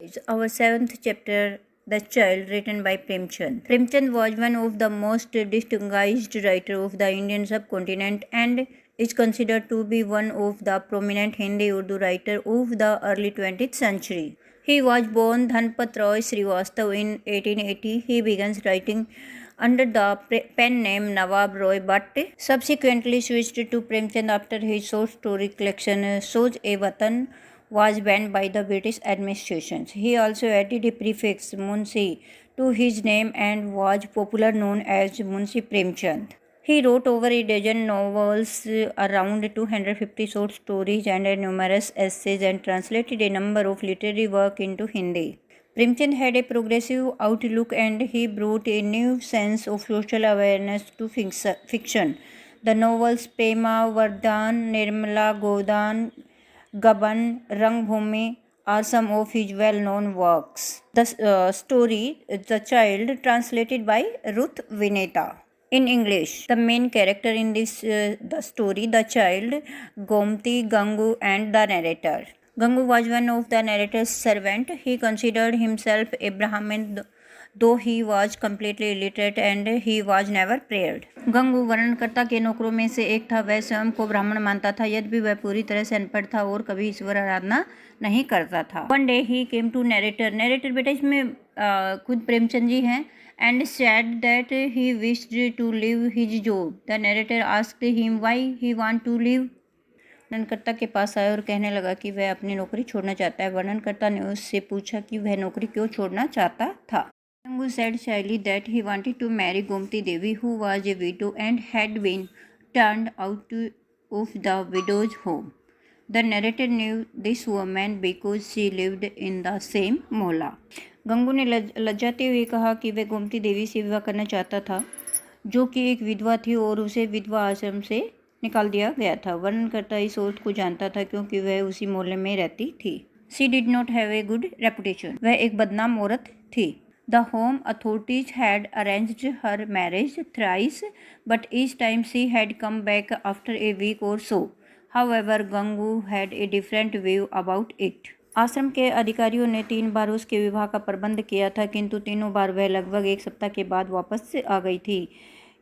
It's our seventh chapter, The Child, written by Premchand. Premchand was one of the most distinguished writers of the Indian subcontinent and is considered to be one of the prominent Hindi Urdu writers of the early 20th century. He was born Dhanpat Roy Srivastav in 1880. He began writing under the pen name Nawab Roy but subsequently switched to Premchand after his short story collection Soj-e-Watan was banned by the British administration. He also added a prefix Munshi to his name and was popularly known as Munshi Premchand. He wrote over a dozen novels, around 250 short stories, and numerous essays, and translated a number of literary works into Hindi. Premchand had a progressive outlook and he brought a new sense of social awareness to fiction. The novels Prema, Vardhan, Nirmala, Godan, Gaban, Rangbhumi are some of his well-known works. The story, The Child, translated by Ruth Vineta. In English, the main character in the story, The Child, Gomti, Gangu, and the narrator. Gangu was one of the narrator's servants. He considered himself a Brahmin, though he was completely illiterate and he was never prayed. Gangu वर्णनकर्ता के नौकरों में से एक था। वह स्वयं को ब्राह्मण मानता था, यद्यपि वह पूरी तरह से अनपढ़ था और कभी ईश्वर आराधना नहीं करता था। One day he came to narrator बेटा इसमें खुद प्रेमचंद जी हैं and said that he wished to leave his job. The narrator asked him why he want to leave. वर्णनकर्ता के पास आया और कहने लगा कि वह अपनी नौकरी छोड़ना चाहता है। वर्णनकर्ता ने उससे पूछा कि वह नौकरी क्यों छोड़ना चाहता था। Gangu said shyly that he wanted to marry Gomti Devi, who was a widow and had been turned out of the widow's home. The narrator knew this woman because she lived in the same mohalla. Gangu ने लज्जाते हुए कहा कि वह गोमती देवी से विवाह करना चाहता था, जो कि एक विधवा थी और उसे विधवा आश्रम से निकाल दिया गया था। वर्णनकर्ता इस औरत को जानता था क्योंकि वह उसी मोहल्ले में रहती थी। She did not have a good reputation. वह एक बदनाम औरत थी। The home authorities had arranged her marriage thrice, but each time she had come back after a week or so. However, Gangu had a different view about it. आश्रम के अधिकारियों ने 3 बार उसके विवाह का प्रबंध किया था, किंतु तीनों बार वह लगभग एक सप्ताह के बाद वापस आ गई थी।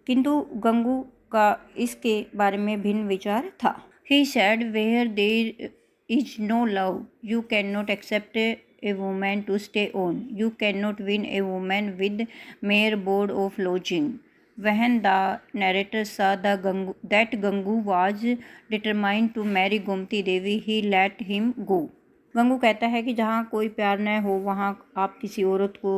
किंतु गंगू का इसके बारे में भिन्न विचार था। He said, where there is no love, you cannot accept a woman to stay on. You cannot win a woman with mere board of lodging. When the narrator saw that Gangu was determined to marry Gomti Devi, he let him go. Gangu कहता है कि जहाँ कोई प्यार न हो वहाँ आप किसी औरत को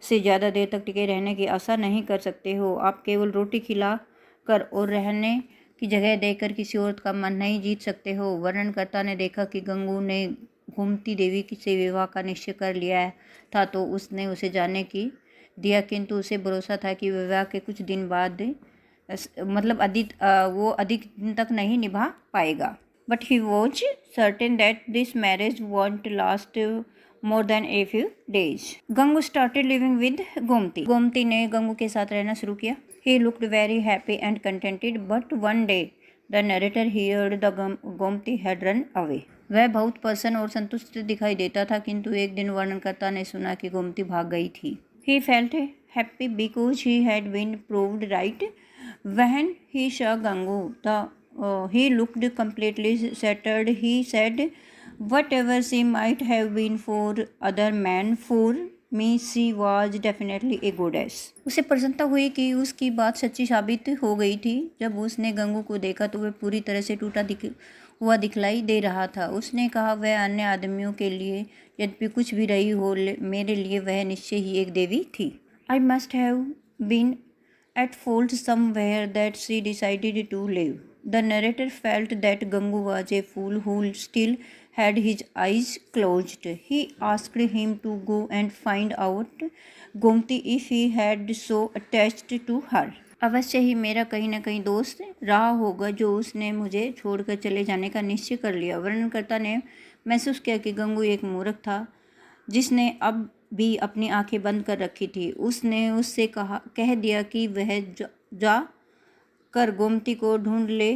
से ज़्यादा देर तक टिके रहने की आशा नहीं कर सकते हो। आप केवल रोटी खिला कर और रहने की जगह देकर किसी औरत का मन नहीं जीत सकते हो। वर्णनकर्ता ने देखा कि गंगू ने गोमती देवी से विवाह का निश्चय कर लिया था, तो उसने उसे जाने की दिया, किंतु उसे भरोसा था कि विवाह के कुछ दिन बाद वो अधिक दिन तक नहीं निभा पाएगा। But he was certain that this marriage won't last more than a few days. Gangu started living with Gomti. Gomti ने गंगू के साथ रहना शुरू किया। He looked very happy and contented, but one day the narrator heard the Gomti had run away. वह बहुत प्रसन्न और संतुष्ट दिखाई देता था, किंतु एक दिन वर्णनकर्ता ने सुना कि गोमती भाग गई थी। He felt happy because he had been proved right. When he saw Gangu, he looked completely shattered. He said, whatever she might have been for other men, for me she was definitely a goddess. उसे प्रसन्नता हुई कि उसकी बात सच्ची साबित हो गई थी। जब उसने गंगू को देखा तो वह पूरी तरह से टूटा हुआ दिखलाई दे रहा था। उसने कहा, वह अन्य आदमियों के लिए यद्यपि कुछ भी रही हो, मेरे लिए वह निश्चय ही एक देवी थी। I must have been at fault somewhere that she decided to live. The narrator felt that Gangu was a fool who still had his eyes closed. He asked him to go and find out Gomti if he had so attached to her. अवश्य ही मेरा कहीं न कहीं दोस्त रहा होगा जो उसने मुझे छोड़कर चले जाने का निश्चय कर लिया। वर्णनकर्ता ने महसूस किया कि गंगू एक मूर्ख था जिसने अब भी अपनी आंखें बंद कर रखी थी। उसने उससे कह दिया कि वह जा कर गोमती को ढूंढ ले,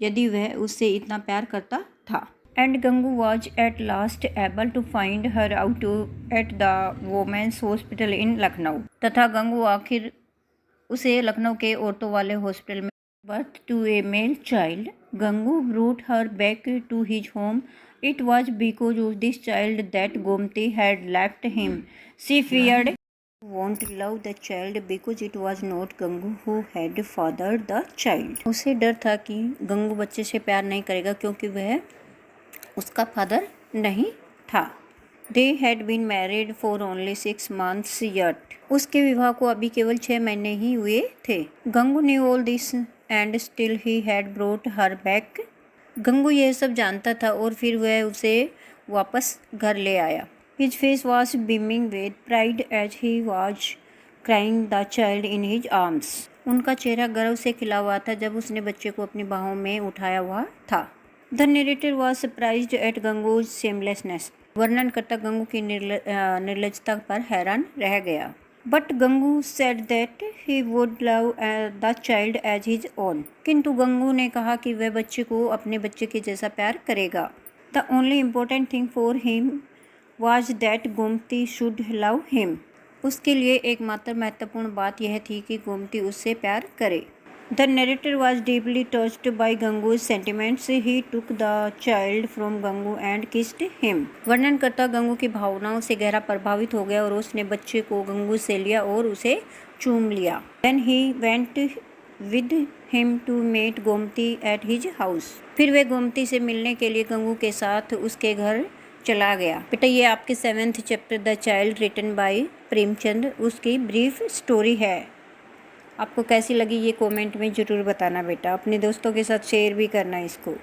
यदि वह उससे इतना प्यार करता था। and Gangu was at last able to find her out at the women's hospital in Lucknow. तथा गंगू आखिर उसे लखनऊ के औरतों वाले हॉस्पिटल में birth to a male child. Gangu brought her back to his home. It was because of this child that Gomti had left him. She feared won't love the child because it was not Gangu who had fathered the child. उसे डर था कि गंगू बच्चे से प्यार नहीं करेगा क्योंकि वह उसका फादर नहीं था. They had been married for only 6 months yet. उसके विवाह को अभी केवल 6 महीने ही हुए थे. Gangu knew all this and still he had brought her back. Gangu यह सब जानता था और फिर वह उसे वापस घर ले आया. His face was beaming with pride as he was crying the child in his arms. उनका चेहरा गर्व से खिला हुआ था जब उसने बच्चे को अपनी बाहों में उठाया हुआ था. The narrator was surprised at Gangu's shamelessness. वर्णनकर्ता Gangu की निर्लजता पर हैरान रह गया. But Gangu said that he would love the child as his own. किंतु गंगू ने कहा कि वह बच्चे को अपने बच्चे के जैसा प्यार करेगा. The only important thing for him was that Gomti should love him. उसके लिए एकमात्र महत्वपूर्ण बात यह थी कि गोमती उससे प्यार करे. The narrator was deeply touched by Gangu's sentiments. He took the child from Gangu and kissed him. वर्णनकर्ता Gangu की भावनाओं से गहरा प्रभावित हो गया और उसने बच्चे को गंगू से लिया और उसे चूम लिया. Then he went with him to meet Gomti at his house. फिर वे गोमती से मिलने के लिए गंगू के साथ उसके घर चला गया. बेटा ये आपके 7th chapter the child written by Premchand उसकी ब्रीफ स्टोरी है. आपको कैसी लगी ये कमेंट में ज़रूर बताना बेटा. अपने दोस्तों के साथ शेयर भी करना इसको.